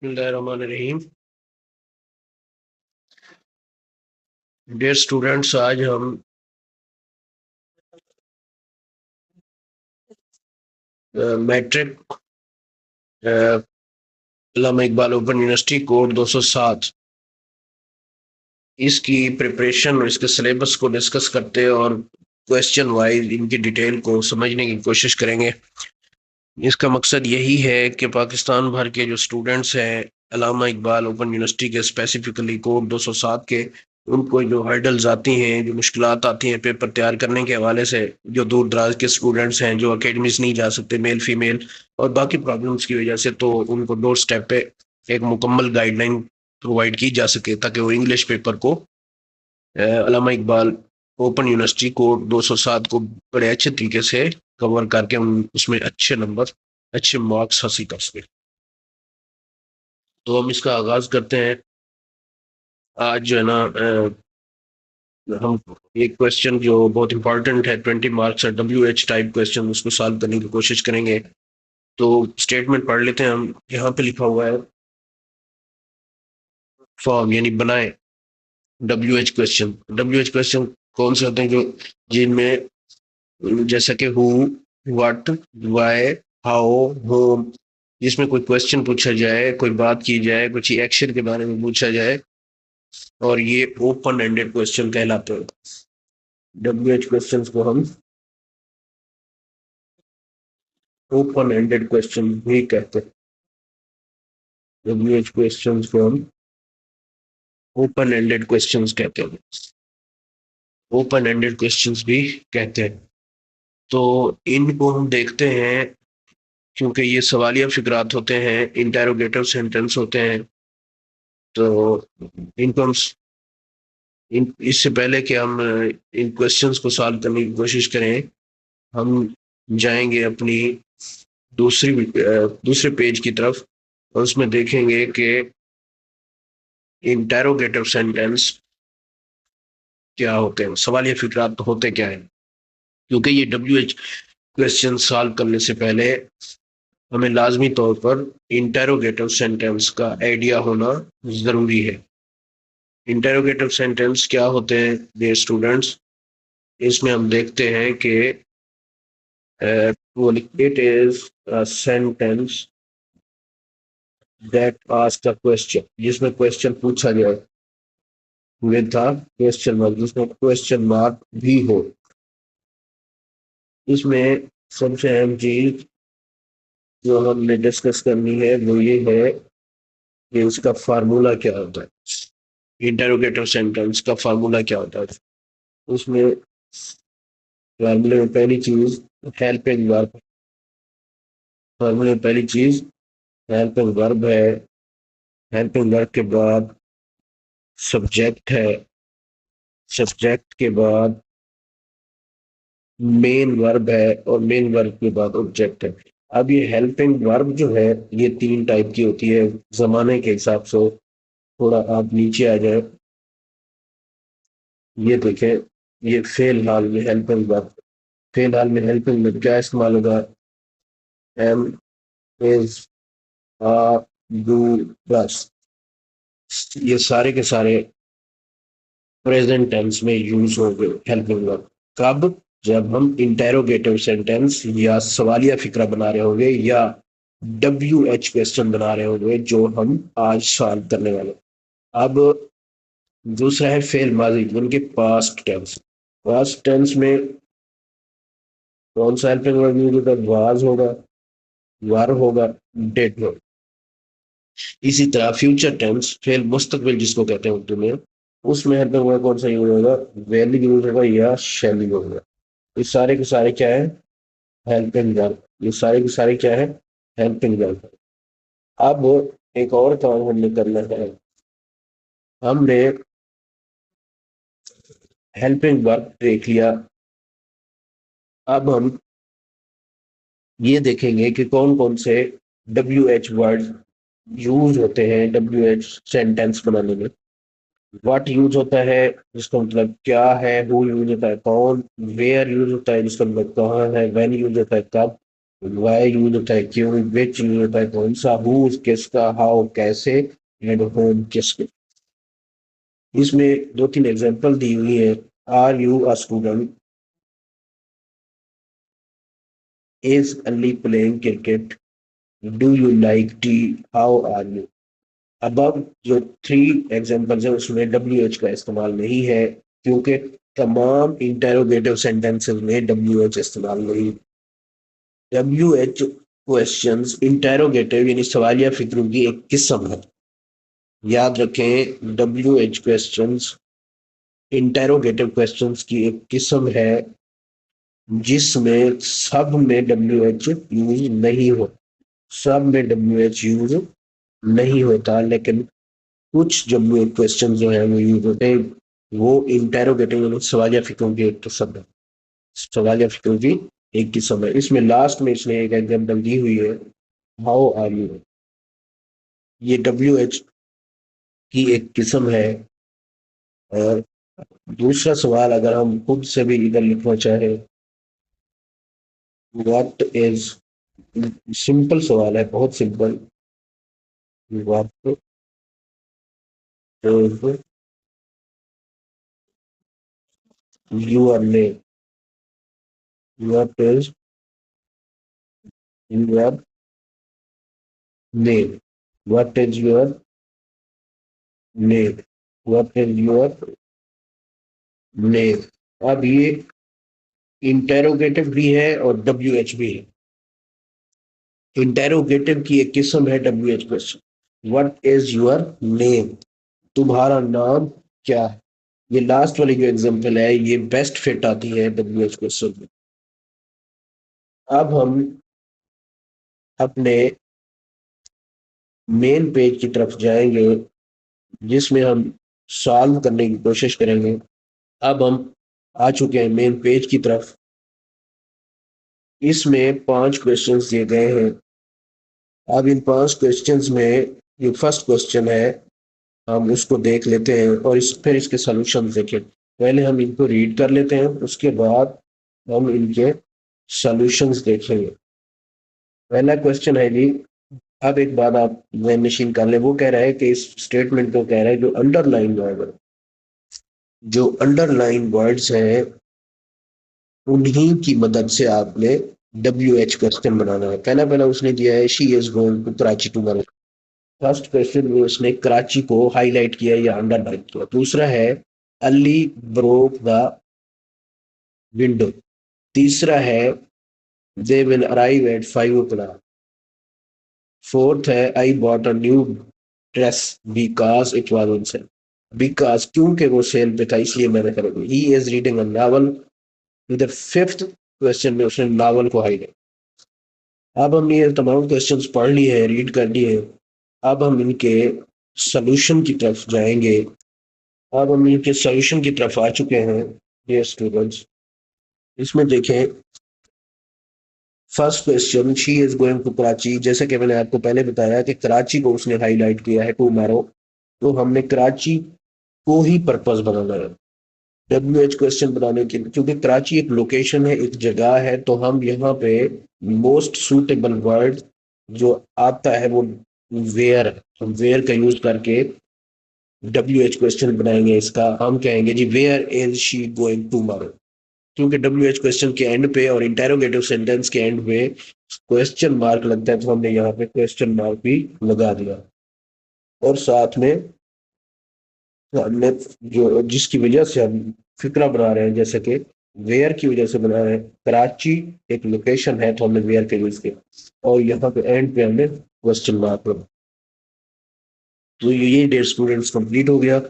बिस्मिल्लाहिर्रहमानिर्रहीम। Dear students, आज हम मैट्रिक अल्लामा इकबाल ओपन यूनिवर्सिटी कोड 207 इसकी प्रिपरेशन और इसके सिलेबस को डिस्कस करते हैं और क्वेश्चन वाइज इनकी डिटेल को समझने की कोशिश करेंगे। इसका मकसद यही है कि पाकिस्तान भर के जो स्टूडेंट्स हैं अल्लामा इकबाल ओपन यूनिवर्सिटी के, स्पेसिफिकली कोड 207 के, उनको जो हर्डल्स आती हैं, जो मुश्किलात आती हैं पेपर तैयार करने के हवाले से, जो दूर दराज के स्टूडेंट्स हैं जो अकेडमीज नहीं जा सकते, मेल फीमेल और बाकी प्रॉब्लम्स की वजह से, तो उनको डोर स्टेप पे एक मुकम्मल गाइडलाइन प्रोवाइड की जा सके ताकि वो इंग्लिश पेपर को अल्लामा इकबाल ओपन यूनिवर्सिटी कोड 207 को बड़े अच्छे तरीके से कवर करके उसमें अच्छे नंबर, अच्छे मार्क्स हासिल कर सके। तो हम इसका आगाज करते हैं। आज जो है ना, हम एक क्वेश्चन जो बहुत इंपॉर्टेंट है, 20 मार्क्स है, WH टाइप क्वेश्चन, उसको सॉल्व करने की कोशिश करेंगे। तो स्टेटमेंट पढ़ लेते हैं हम। यहाँ पे लिखा हुआ है फॉर्म यानी बनाए WH क्वेश्चन कौन से होते हैं? जो जिनमें जैसा कि who, what, why, how, home, जिसमें कोई क्वेश्चन पूछा जाए, कोई बात की जाए, कुछ एक्शन के बारे में पूछा जाए, और ये ओपन एंडेड क्वेश्चन कहलाते हैं। WH क्वेश्चन को हम ओपन एंडेड क्वेश्चन भी कहते हैं। WH क्वेश्चन को हम ओपन एंडेड क्वेश्चन कहते हैं, ओपन एंडेड क्वेश्चंस भी कहते हैं। तो इनको हम देखते हैं, क्योंकि ये सवालिया फिक्रात होते हैं, इंटेरोगेटिव सेंटेंस होते हैं। तो इनको हम इससे पहले कि हम इन क्वेश्चंस को सॉल्व करने की कोशिश करें, हम जाएंगे अपनी दूसरे पेज की तरफ और उसमें देखेंगे कि इंटेरोगेटिव सेंटेंस क्या होते हैं, सवालिया फिक्रात होते क्या है। क्योंकि ये WH क्वेश्चन सॉल्व करने से पहले हमें लाजमी तौर पर इंटेरोगेटिव सेंटेंस का आइडिया होना जरूरी है। इंटेरोगेटिव सेंटेंस क्या होते हैं डियर स्टूडेंट्स? इसमें हम देखते हैं कि it is a sentence that ask a question, जिसमें क्वेश्चन पूछा जाए विद अ क्वेश्चन मार्क, जिसमें क्वेश्चन मार्क भी हो। इसमें सबसे अहम चीज जो हमने डिस्कस करनी है वो ये है कि उसका फार्मूला क्या होता है। इंटेरोगेटिव सेंटेंस का फार्मूला क्या होता है? उसमें फार्मूले में पहली चीज हेल्पिंग वर्ब, फार्मूले में पहली चीज हेल्पिंग वर्ब है। हेल्पिंग वर्ब के बाद सब्जेक्ट है, सब्जेक्ट के बाद मेन वर्ब है, और मेन वर्ब के बाद ऑब्जेक्ट है। अब ये हेल्पिंग वर्ब जो है ये तीन टाइप की होती है जमाने के हिसाब से। थोड़ा आप नीचे आ जाए, ये देखें, ये फेल हाल में हेल्पिंग वर्ब, फेल हाल में हेल्पिंग वर्ब क्या इस्तेमाल होगा? Am, is, are, do, plus. ये सारे के सारे प्रेजेंट टेंस में यूज होंगे हेल्पिंग वर्ब। कब? जब हम इंटेरोगेटिव सेंटेंस या सवालिया फिक्रा बना रहे होंगे या WH क्वेश्चन बना रहे होंगे जो हम आज सॉल्व करने वाले। अब दूसरा है फेल माजी, उनके पास्ट टेंस। पास्ट टेंस में कौन सा हेल्पिंग वर्ब यूज होगा? वाज होगा, वर होगा, डेड होगा। इसी तरह फ्यूचर टेंस, फेल मुस्तकबिल जिसको कहते हैं उर्दू में, उसमें हेल्पिंग वर्ब कौन सा यूज होगा? वेल यूज होगा या शैल यूज होगा। ये सारे के सारे क्या है? Helping verb. ये सारे के सारे क्या है? Helping verb. अब एक और काम हमने करना है, हमने हेल्पिंग वर्ब देख लिया। अब हम ये देखेंगे कि कौन कौन से WH वर्ड यूज होते हैं WH सेंटेंस बनाने में। व्हाट यूज होता है जिसका मतलब क्या है, हु यूज होता है कौन, वेयर यूज होता है जिसका मतलब कहाँ है, व्हेन यूज होता है कब, वाई यूज होता है क्यों, विच यूज होता है कौन सा, हु किसका, हाउ कैसे, एंड होम किसके। इसमें दो तीन एग्जांपल दी हुई है। Are you a student, is Ali playing cricket, do you like tea, how are you. अब जो थ्री एग्जांपल्स है उसमें डब्ल्यू एच का इस्तेमाल नहीं है, क्योंकि तमाम इंटेरोगेटिव सेंटेंसेस में डब्ल्यू एच इस्तेमाल नहीं। डब्ल्यू एच क्वेश्चंस इंटेरोगेटिव यानी सवालिया फिक्रों की एक किस्म है। याद रखें, W H questions interrogative questions की एक किस्म है, जिसमें सब में डब्ल्यू एच यूज नहीं हो, सब में डब्ल्यू एच यूज नहीं होता, लेकिन कुछ डब्ल्यू एच क्वेश्चन जो है वो यूज होते हैं। वो इंटेरोगेटिव सवालिया फिक्रों की एक किस्म है, सवालिया फिक्रों की एक किस्म है। इसमें लास्ट में इसने एक एग्जाम्पल दी हुई है, हाउ आर यू। ये डब्ल्यू एच की एक किस्म है। और दूसरा सवाल अगर हम खुद से भी इधर लिखना चाहे, व्हाट इज, सिंपल सवाल है, बहुत simple. What is your name, what is your name, what is your name, what is your name. अब ये इंटेरोगेटिव भी है और डब्ल्यू एच भी है। इंटेरोगेटिव की एक किस्म है W H question, what is your name, तुम्हारा नाम क्या है। ये लास्ट वाली जो एग्जांपल है ये बेस्ट फिट आती है डब्ल्यू एच क्वेश्चन में। अब हम अपने मेन पेज की तरफ जाएंगे, जिसमें हम सॉल्व करने की कोशिश करेंगे। अब हम आ चुके हैं मेन पेज की तरफ। इसमें 5 क्वेश्चंस दिए गए हैं। अब इन 5 क्वेश्चंस में जो फर्स्ट क्वेश्चन है हम उसको देख लेते हैं और फिर इसके सॉल्यूशन देखें। पहले हम इनको रीड कर लेते हैं, उसके बाद हम इनके सॉल्यूशंस देखेंगे। पहला क्वेश्चन है जी, अब एक बात आप जहन नशीन कर ले, वो कह रहा है कि इस स्टेटमेंट को कह रहा है जो अंडरलाइन वर्ड है, जो अंडरलाइन वर्ड्स हैं उन्हीं की मदद से आपने डब्ल्यू एच क्वेश्चन बनाना है। पहला पहला उसने दिया है she is going to Karachi tomorrow. First question में उसने कराची को हाईलाइट किया या अंडरलाइन किया। दूसरा है अली ब्रोक द विंडो। तीसरा है they will arrive at 5 o'clock। Fourth है I bought a new dress because it was on sale. Because क्योंकि वो सेल पे था इसलिए मैंने खरीदी। He is reading a novel. इधर फिफ्थ क्वेश्चन में उसने नॉवल को हाईलाइट। अब हमने ये तमाम क्वेश्चंस पढ़ लिए हैं, रीड कर लिए हैं। अब हम इनके सोल्यूशन की तरफ जाएंगे। अब हम इनके सोल्यूशन की तरफ आ चुके हैं डियर स्टूडेंट्स। इसमें देखें, first question she is going to Karachi, जैसे कि मैंने आपको पहले बताया कि कराची को उसने हाईलाइट किया है टुमारो, तो हमने कराची को ही पर्पस बनाना है डब्ल्यू एच क्वेश्चन बनाने के लिए, क्योंकि कराची एक लोकेशन है, एक जगह है। तो हम यहाँ पे मोस्ट सूटेबल वर्ड जो आता है वो वेयर है। हम वेयर का यूज करके डब्ल्यू एच क्वेश्चन बनाएंगे। इसका हम कहेंगे जी where is she going tomorrow, क्योंकि डब्ल्यू एच क्वेश्चन के एंड पे और इंटेरोगेटिव सेंटेंस के एंड पे क्वेश्चन मार्क लगता है, तो हमने यहाँ पे क्वेश्चन मार्क भी लगा दिया। और साथ में हमने जो जिसकी वजह से हम फिक्रा बना रहे हैं, जैसे कि वेयर की वजह से बना रहे हैं, कराची एक लोकेशन है तो हमने वेयर का यूज किया, और यहाँ पे एंड पे हमने क्वेश्चन मार्क लगा। तो ये डेढ़ स्टूडेंट्स कंप्लीट हो गया।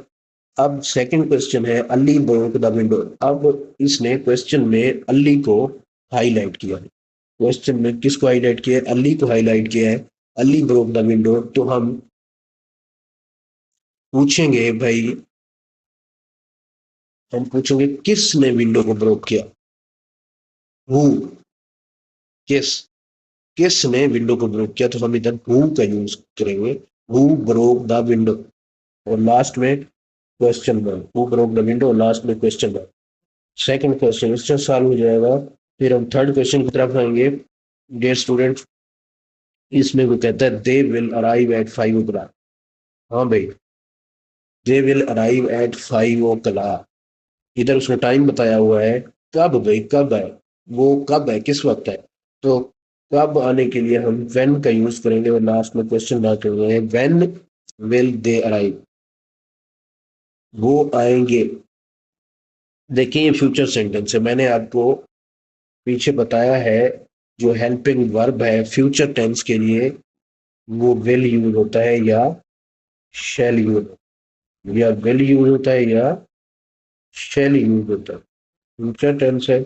अब सेकंड क्वेश्चन है अली ब्रोक द विंडो। अब इसने क्वेश्चन में अली को हाईलाइट किया है। क्वेश्चन में किसको हाईलाइट किया है? अली को हाईलाइट किया है। अली ब्रोक द विंडो, तो हम पूछेंगे भाई, हम पूछेंगे किसने विंडो को ब्रोक किया। हु, किस, किसने विंडो को ब्रोक किया, तो हम इधर हु का यूज करेंगे। हु ब्रोक द विंडो, और लास्ट में question mark. Who broke the window और लास्ट में क्वेश्चन मार्क। सेकंड क्वेश्चन इससे सॉल्व हो जाएगा। फिर हम थर्ड क्वेश्चन की तरफ आएंगे। डियर स्टूडेंट, इसमें वो कहता है they will arrive at 5 o'clock। हाँ भाई, दे विल अराइव एट 5 o'clock। इधर उसने टाइम बताया हुआ है, कब भाई, कब है, वो कब है, किस वक्त है। तो कब आने के लिए हम व्हेन का यूज करेंगे, और लास्ट में क्वेश्चन मार्क करेंगे, व्हेन विल दे अराइव, वो आएंगे। देखिए ये फ्यूचर सेंटेंस है, मैंने आपको पीछे बताया है, जो हेल्पिंग वर्ब है फ्यूचर टेंस के लिए, वो विल यूज होता है या शैल यूज, या विल यूज होता है या शैल यूज होता है। फ्यूचर टेंस है,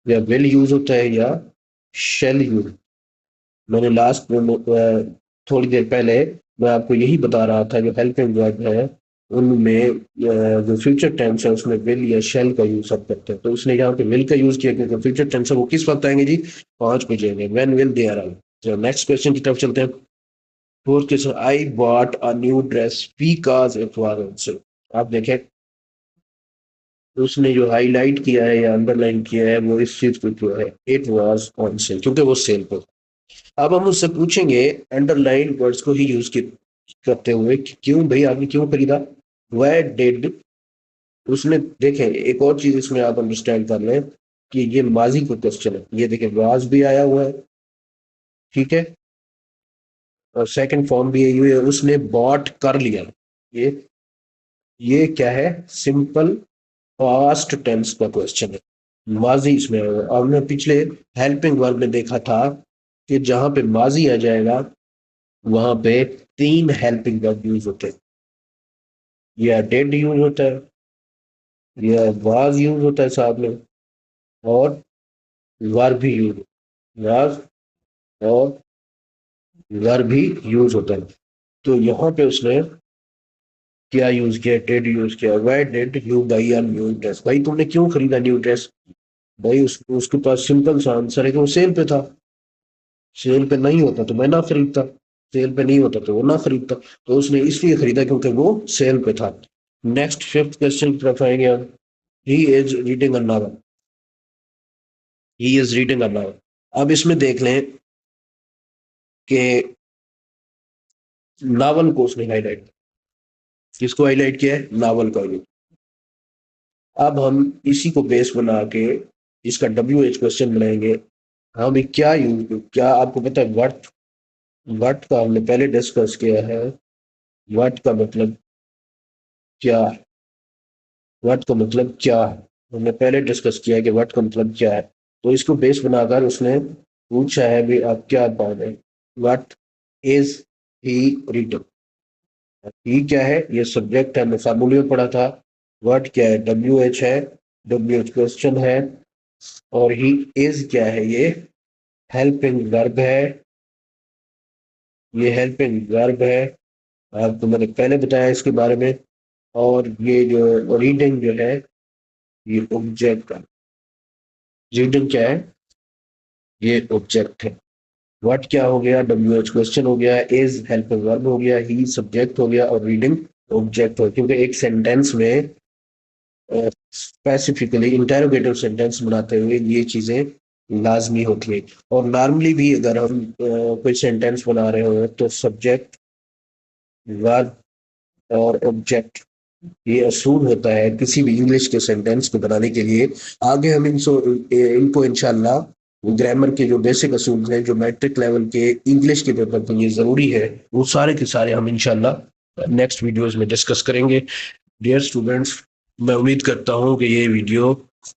या विल यूज होता है या शैल यूज। मैंने लास्ट में थोड़ी देर पहले मैं आपको यही बता रहा था, जो हेल्पिंग वर्ब है उनमें जो फ्यूचर टेंस है उसमें विल या शेल का यूज सब करते हैं। तो उसने यहाँ पे विल का यूज किया क्योंकि फ्यूचर टेंस है, वो किस वक्त आएंगे जी, 5 बजे आएंगे, व्हेन विल दे अराइव। तो नेक्स्ट क्वेश्चन की तरफ चलते हैं। Fourth question, I bought a new dress because it was on sale. आप देखें, उसने जो हाईलाइट किया है या अंडरलाइन किया है वो इस चीज को किया है, इट वाज ऑन सेल, क्योंकि वो सेल पे। अब हम उससे पूछेंगे अंडरलाइन वर्ड्स को ही यूज करते हुए कि क्यों भाई आपने क्यों खरीदा, वाई डिड। उसने, देखें एक और चीज इसमें आप अंडरस्टैंड कर लें कि ये माजी को क्वेश्चन है, ये देखें वाज भी आया हुआ है, ठीक है, और सेकंड फॉर्म भी यही हुई है, उसने बॉट कर लिया। ये ये क्या है, सिंपल पास्ट टेंस का क्वेश्चन है, माजी इसमें आया हुआ है। हमने पिछले हेल्पिंग वर्ब में देखा था कि जहां पे माजी आ जाएगा वहां पे 3 हेल्पिंग वर्ब यूज होते हैं, या डेड यूज होता है, या वाज यूज होता है साथ में, और वर्ब भी यूज, वाज और वर्ब भी यूज होता है। तो यहाँ पे उसने क्या यूज किया, डेड यूज किया, why did you by a new dress, भाई तुमने क्यों खरीदा न्यू ड्रेस। भाई उसके पास सिंपल सा आंसर है कि वो सेल पे था, सेल पे नहीं होता तो मैं ना खरीदता, सेल पे नहीं होता तो वो ना खरीदता, तो उसने इसलिए खरीदा क्योंकि वो सेल पे था। नेक्स्ट फिफ्थ क्वेश्चन की तरफ आएंगे हम। ही is reading a novel, he is reading a novel. अब इसमें देख लें कि नावल को उसने हाईलाइट, किसको हाईलाइट किया है, नावल का ही। अब हम इसी को बेस बना के इसका WH क्वेश्चन बनाएंगे। हाँ भाई, क्या यूज, क्या आपको पता है व्हाट, व्हाट का हमने पहले डिस्कस किया है, व्हाट का मतलब क्या है, व्हाट का मतलब क्या है, हमने पहले डिस्कस किया है कि व्हाट का मतलब क्या है। तो इसको बेस बनाकर उसने पूछा है भी आप क्या पढ़ रहे हैं, व्हाट इज ही रीडिंग। ही क्या है, ये सब्जेक्ट है, हमने फार्मूले में पढ़ा था। व्हाट क्या है, WH है, WH क्वेश्चन है, और ही इज क्या है, ये हेल्पिंग वर्ब है, ये हेल्पिंग वर्ब है, आपको मैंने पहले बताया इसके बारे में। और ये जो रीडिंग जो है, ये ऑब्जेक्ट का, रीडिंग क्या है, ये ऑब्जेक्ट है। व्हाट क्या हो गया, WH क्वेश्चन हो गया, इज हेल्पिंग वर्ब हो गया, ही सब्जेक्ट हो गया, और रीडिंग ऑब्जेक्ट हो गया। क्योंकि एक सेंटेंस में स्पेसिफिकली इंटेरोगेटिव सेंटेंस बनाते हुए ये चीजें लाजमी होती है। और नॉर्मली भी अगर हम कोई सेंटेंस बना रहे हो तो सब्जेक्ट, वर्ब और ऑब्जेक्ट, ये असूल होता है किसी भी इंग्लिश के सेंटेंस को बनाने के लिए। आगे हम इनको इंशाल्लाह ग्रामर के जो बेसिक असूल हैं, जो मैट्रिक लेवल के इंग्लिश के पेपर के लिए जरूरी है, वो सारे के सारे हम इंशाल्लाह नेक्स्ट वीडियोस में डिस्कस करेंगे। डियर स्टूडेंट्स, मैं उम्मीद करता हूँ कि ये वीडियो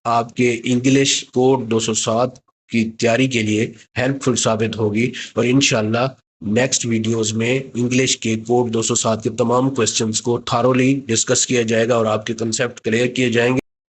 आपके इंग्लिश कोड 207 की तैयारी के लिए हेल्पफुल साबित होगी, और इंशाल्लाह नेक्स्ट वीडियोस में इंग्लिश के कोड 207 के तमाम क्वेश्चंस को थारोली डिस्कस किया जाएगा और आपके कंसेप्ट क्लियर किए जाएंगे।